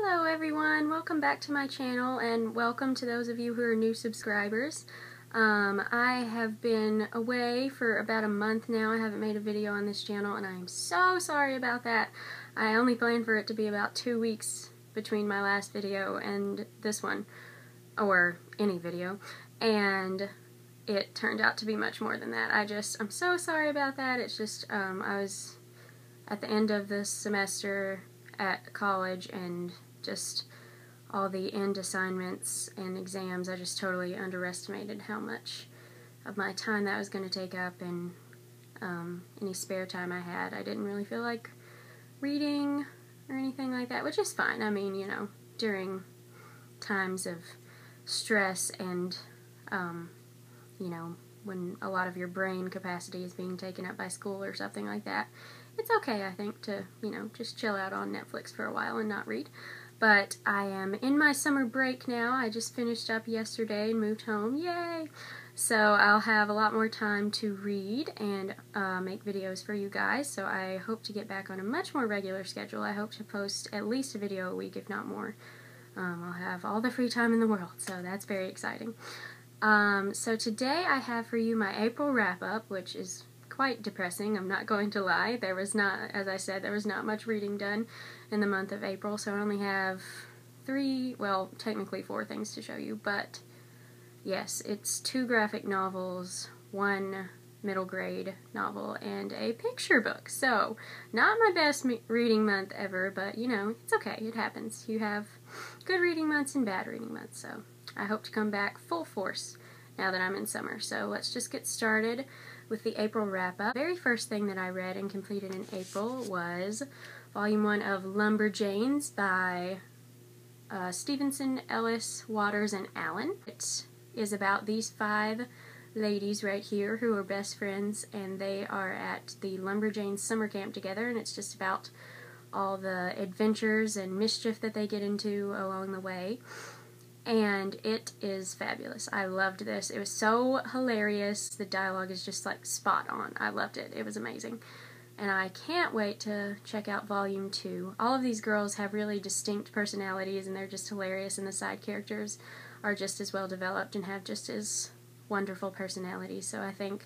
Hello everyone, welcome back to my channel and welcome to those of you who are new subscribers. I have been away for about a month now. I haven't made a video on this channel and I'm so sorry about that. I only planned for it to be about 2 weeks between my last video and this one, or any video, and it turned out to be much more than that. I'm so sorry about that. It's just, I was at the end of this semester at college and just all the end assignments and exams, I just totally underestimated how much of my time that was going to take up, and any spare time I had, I didn't really feel like reading or anything like that, which is fine. I mean, you know, during times of stress and, you know, when a lot of your brain capacity is being taken up by school or something like that, it's okay, I think, to, you know, just chill out on Netflix for a while and not read. But I am in my summer break now. I just finished up yesterday and moved home. Yay! So I'll have a lot more time to read and make videos for you guys. So I hope to get back on a much more regular schedule. I hope to post at least a video a week, if not more. I'll have all the free time in the world, so that's very exciting. So today I have for you my April wrap-up, which is quite depressing, I'm not going to lie. There was not, as I said, there was not much reading done in the month of April, so I only have 3, well, technically 4 things to show you, but yes, it's 2 graphic novels, 1 middle grade novel, and a picture book. So, not my best reading month ever, but you know, it's okay, it happens. You have good reading months and bad reading months, so I hope to come back full force now that I'm in summer. So let's just get started with the April wrap-up. The very first thing that I read and completed in April was Volume 1 of Lumberjanes by Stevenson, Ellis, Waters, and Allen. It is about these 5 ladies right here who are best friends, and they are at the Lumberjanes summer camp together, and it's just about all the adventures and mischief that they get into along the way. And it is fabulous. I loved this. It was so hilarious. The dialogue is just like spot on. I loved it. It was amazing. And I can't wait to check out Volume 2. All of these girls have really distinct personalities and they're just hilarious, and the side characters are just as well developed and have just as wonderful personalities. So I think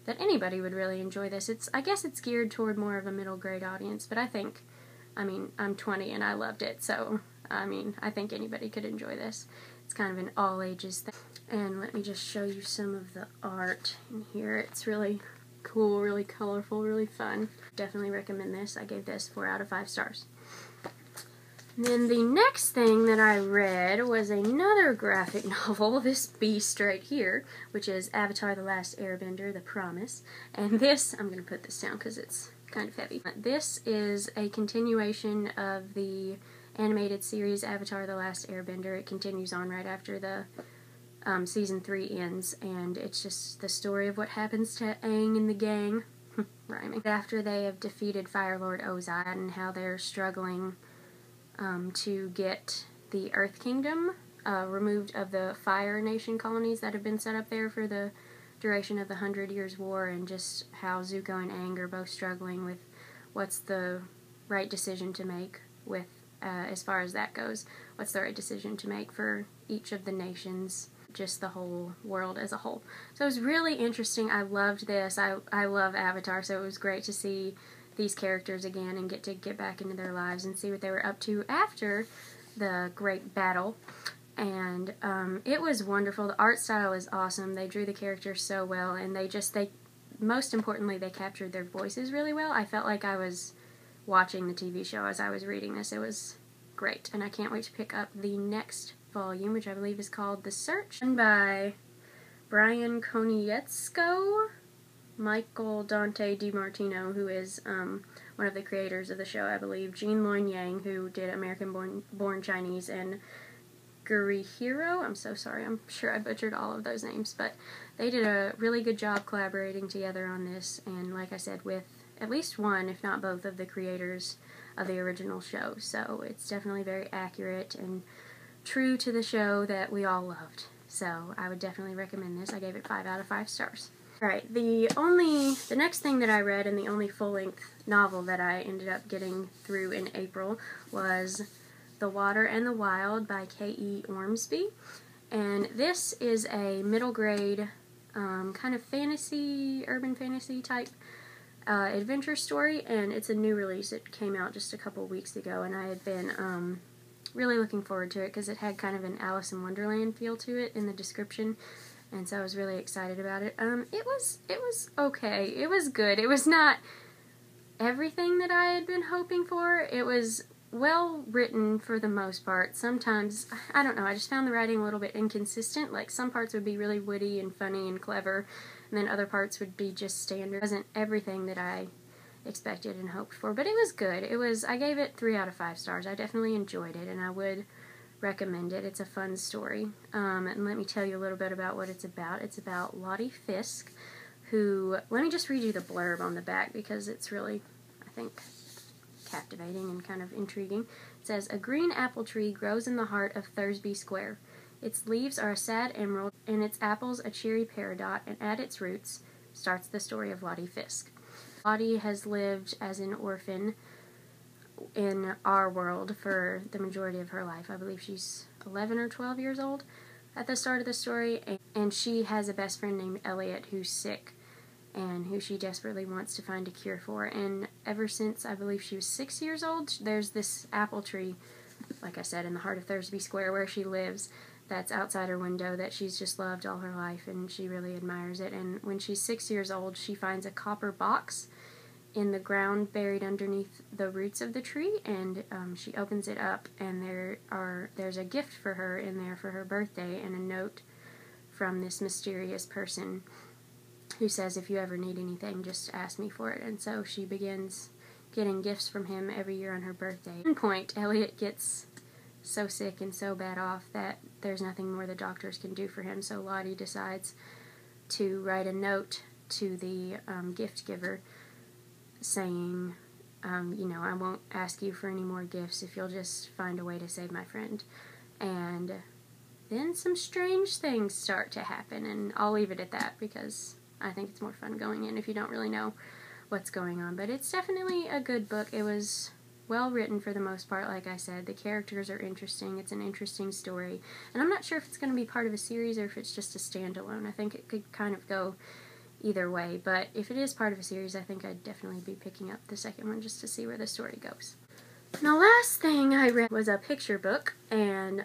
that anybody would really enjoy this. I guess it's geared toward more of a middle grade audience, but I mean, I'm 20 and I loved it, so I mean, I think anybody could enjoy this. It's kind of an all-ages thing. And let me just show you some of the art in here. It's really cool, really colorful, really fun. Definitely recommend this. I gave this 4 out of 5 stars. And then the next thing that I read was another graphic novel, this beast right here, which is Avatar: The Last Airbender, The Promise. And this, I'm going to put this down because it's kind of heavy. This is a continuation of the animated series Avatar: The Last Airbender. It continues on right after the season 3 ends, and it's just the story of what happens to Aang and the gang, rhyming, after they have defeated Fire Lord Ozai, and how they're struggling to get the Earth Kingdom removed of the Fire Nation colonies that have been set up there for the duration of the 100 Years' War, and just how Zuko and Aang are both struggling with what's the right decision to make with as far as that goes, what's the right decision to make for each of the nations, just the whole world as a whole. So it was really interesting. I loved this. I love Avatar, so it was great to see these characters again and get back into their lives and see what they were up to after the great battle. And it was wonderful. The art style is awesome. They drew the characters so well, and they most importantly, they captured their voices really well. I felt like I was watching the TV show as I was reading this. It was great, and I can't wait to pick up the next volume, which I believe is called The Search, by Brian Konietzko, Michael Dante DiMartino, who is one of the creators of the show, I believe, Jean Loin Yang, who did American Born Chinese, and Gurihiro. I'm so sorry, I'm sure I butchered all of those names, but they did a really good job collaborating together on this, and like I said, with at least one, if not both, of the creators of the original show. So it's definitely very accurate and true to the show that we all loved. So I would definitely recommend this. I gave it 5 out of 5 stars. Alright, the next thing that I read, and the only full-length novel that I ended up getting through in April, was The Water and the Wild by K.E. Ormsby. And this is a middle grade kind of fantasy, urban fantasy type adventure story, and it's a new release. It came out just a couple weeks ago, and I had been really looking forward to it because it had kind of an Alice in Wonderland feel to it in the description, and so I was really excited about it. It was okay. It was good. It was not everything that I had been hoping for. It was well written for the most part. Sometimes, I don't know, I just found the writing a little bit inconsistent. Like, some parts would be really witty and funny and clever, and then other parts would be just standard. It wasn't everything that I expected and hoped for, but it was good. I gave it 3 out of 5 stars. I definitely enjoyed it, and I would recommend it. It's a fun story. And let me tell you a little bit about what it's about. It's about Lottie Fisk, who, let me just read you the blurb on the back because it's really, I think, captivating and kind of intriguing. It says, a green apple tree grows in the heart of Thursby Square. Its leaves are a sad emerald, and its apples a cheery peridot, and at its roots starts the story of Lottie Fisk. Lottie has lived as an orphan in our world for the majority of her life. I believe she's 11 or 12 years old at the start of the story, and she has a best friend named Elliot who's sick and who she desperately wants to find a cure for. And ever since, I believe she was 6 years old, there's this apple tree, like I said, in the heart of Thursby Square where she lives, that's outside her window, that she's just loved all her life, and she really admires it. And when she's 6 years old, she finds a copper box in the ground buried underneath the roots of the tree, and she opens it up, and there's a gift for her in there for her birthday, and a note from this mysterious person who says, if you ever need anything, just ask me for it. And so she begins getting gifts from him every year on her birthday. At one point, Elliot gets so sick and so bad off that there's nothing more the doctors can do for him, so Lottie decides to write a note to the gift giver saying, you know, I won't ask you for any more gifts if you'll just find a way to save my friend. And then some strange things start to happen, and I'll leave it at that because I think it's more fun going in if you don't really know what's going on. But it's definitely a good book. It was well written for the most part, like I said. The characters are interesting. It's an interesting story. And I'm not sure if it's going to be part of a series or if it's just a standalone. I think it could kind of go either way. But if it is part of a series, I think I'd definitely be picking up the second one just to see where the story goes. And the last thing I read was a picture book. And,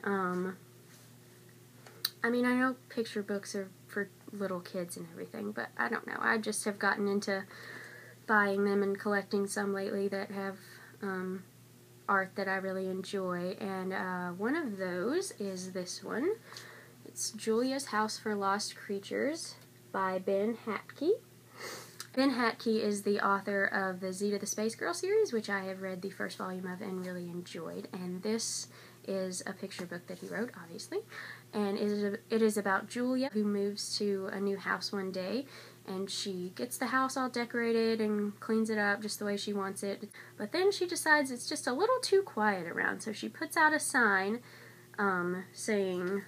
I mean, I know picture books are for little kids and everything, but I don't know. I just have gotten into buying them and collecting some lately that have art that I really enjoy, and one of those is this one. It's Julia's House for Lost Creatures by Ben Hatke. Ben Hatke is the author of the Zeta the Space Girl series, which I have read the first volume of and really enjoyed, and this is a picture book that he wrote, obviously, and it is about Julia, who moves to a new house one day, and she gets the house all decorated and cleans it up just the way she wants it, but then she decides it's just a little too quiet around, so she puts out a sign saying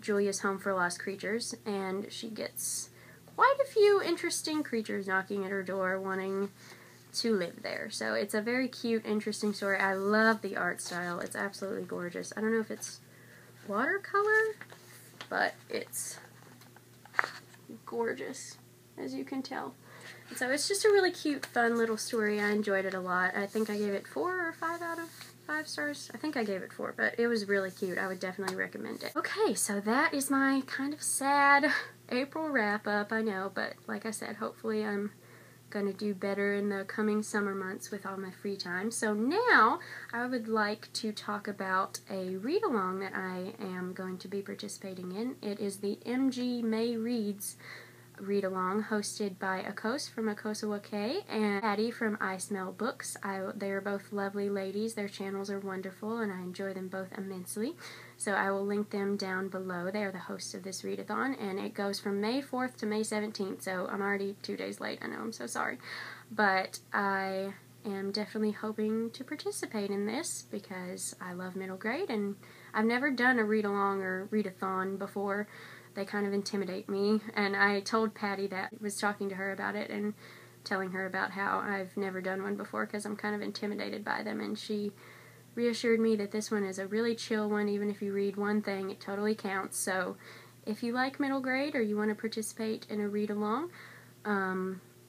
Julia's Home for Lost Creatures, and she gets quite a few interesting creatures knocking at her door wanting to live there. So it's a very cute, interesting story. I love the art style. It's absolutely gorgeous. I don't know if it's watercolor, but it's gorgeous, as you can tell. And so it's just a really cute, fun little story. I enjoyed it a lot. I think I gave it 4 or 5 out of 5 stars. I think I gave it 4, but it was really cute. I would definitely recommend it. Okay, so that is my kind of sad April wrap-up, I know, but like I said, hopefully I'm going to do better in the coming summer months with all my free time. So now I would like to talk about a read-along that I am going to be participating in. It is the MG May Reads read-along, hosted by Akos from Akosawake and Patty from I Smell Books. They are both lovely ladies. Their channels are wonderful, and I enjoy them both immensely. So I will link them down below. They are the hosts of this readathon, and it goes from May 4th to May 17th, so I'm already 2 days late. I know, I'm so sorry. But I am definitely hoping to participate in this because I love middle grade, and I've never done a read-along or readathon before. They kind of intimidate me, and I told Patty that. I was talking to her about it and telling her about how I've never done one before because I'm kind of intimidated by them, and she reassured me that this one is a really chill one. Even if you read one thing, it totally counts. So if you like middle grade or you want to participate in a read-along,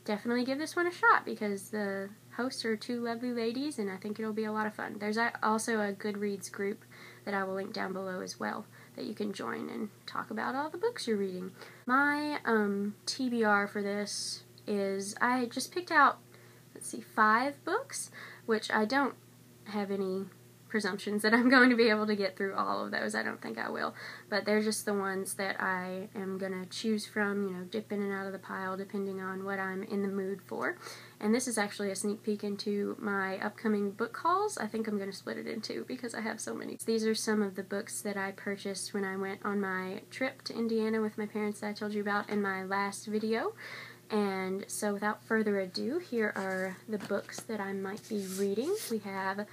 definitely give this one a shot, because the hosts are two lovely ladies, and I think it'll be a lot of fun. There's also a Goodreads group that I will link down below as well that you can join and talk about all the books you're reading. My TBR for this is, I just picked out, let's see, 5 books, which I don't have any presumptions that I'm going to be able to get through all of those. I don't think I will, but they're just the ones that I am going to choose from, you know, dip in and out of the pile depending on what I'm in the mood for. And this is actually a sneak peek into my upcoming book hauls. I think I'm going to split it in 2 because I have so many. These are some of the books that I purchased when I went on my trip to Indiana with my parents that I told you about in my last video. And so without further ado, here are the books that I might be reading. We have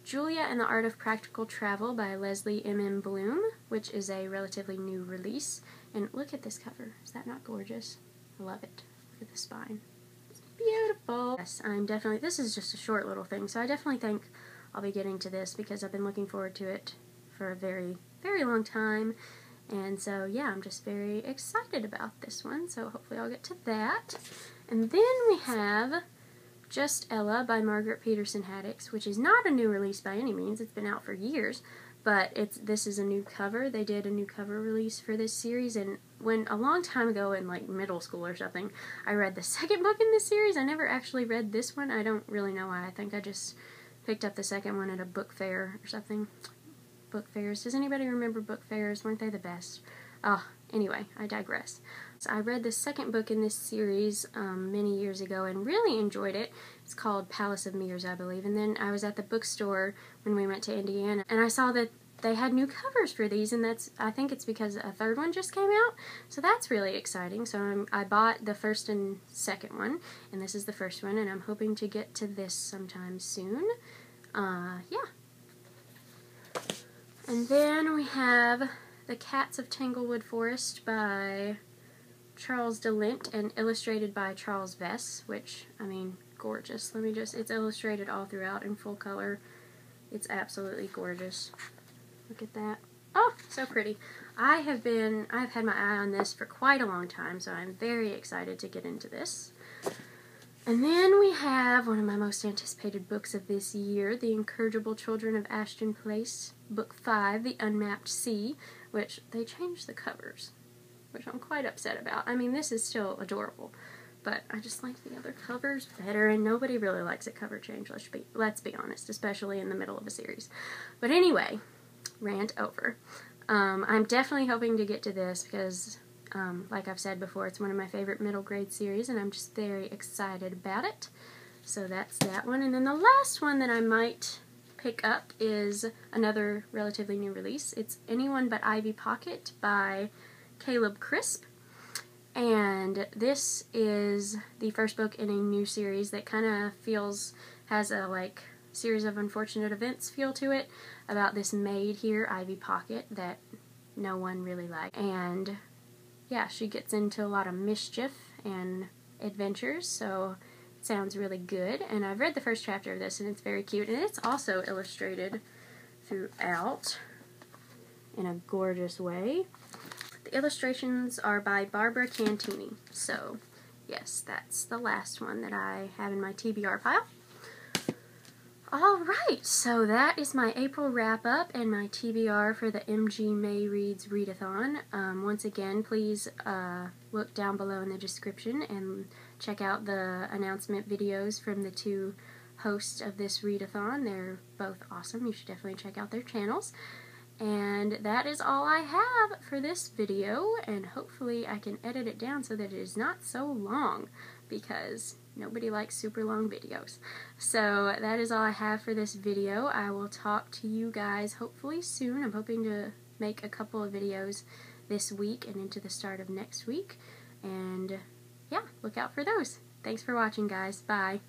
Julia and the Art of Practical Travel by Leslie M. Bloom, which is a relatively new release. And look at this cover. Is that not gorgeous? I love it. Look at the spine. It's beautiful. Yes, this is just a short little thing, so I definitely think I'll be getting to this because I've been looking forward to it for a very, very long time. And so, yeah, I'm just very excited about this one, so hopefully I'll get to that. And then we have Just Ella by Margaret Peterson Haddix, which is not a new release by any means. It's been out for years, but this is a new cover. They did a new cover release for this series, and when a long time ago in like middle school or something, I read the second book in this series. I never actually read this one. I don't really know why. I think I just picked up the second one at a book fair or something. Book fairs. Does anybody remember book fairs? Weren't they the best? Oh, anyway, I digress. So I read the second book in this series many years ago and really enjoyed it. It's called Palace of Mirrors, I believe. And then I was at the bookstore when we went to Indiana, and I saw that they had new covers for these, and I think it's because a third one just came out. So that's really exciting. So I bought the first and second one, and this is the first one, and I'm hoping to get to this sometime soon. Yeah. And then we have The Cats of Tanglewood Forest by Charles DeLint and illustrated by Charles Vess, which, I mean, gorgeous. It's illustrated all throughout in full color. It's absolutely gorgeous. Look at that. Oh, so pretty. I've had my eye on this for quite a long time, so I'm very excited to get into this. And then we have one of my most anticipated books of this year, The Incorrigible Children of Ashton Place, Book 5, The Unmapped See, which they changed the covers, which I'm quite upset about. I mean, this is still adorable, but I just like the other covers better, and nobody really likes a cover change, let's be honest, especially in the middle of a series. But anyway, rant over. I'm definitely hoping to get to this because, like I've said before, it's one of my favorite middle grade series, and I'm just very excited about it. So that's that one. And then the last one that I might pick up is another relatively new release. It's Anyone But Ivy Pocket by Caleb Crisp. And this is the first book in a new series that kind of has a like series of unfortunate events feel to it about this maid here, Ivy Pocket, that no one really likes. And yeah, she gets into a lot of mischief and adventures, so it sounds really good. And I've read the first chapter of this, and it's very cute. And it's also illustrated throughout in a gorgeous way. The illustrations are by Barbara Cantini. So, yes, that's the last one that I have in my TBR pile. Alright, so that is my April wrap-up and my TBR for the MG May Reads Readathon. Once again, please look down below in the description and check out the announcement videos from the 2 hosts of this readathon. They're both awesome. You should definitely check out their channels. And that is all I have for this video, and hopefully I can edit it down so that it is not so long, because nobody likes super long videos. So that is all I have for this video. I will talk to you guys hopefully soon. I'm hoping to make a couple of videos this week and into the start of next week. And yeah, look out for those. Thanks for watching, guys. Bye.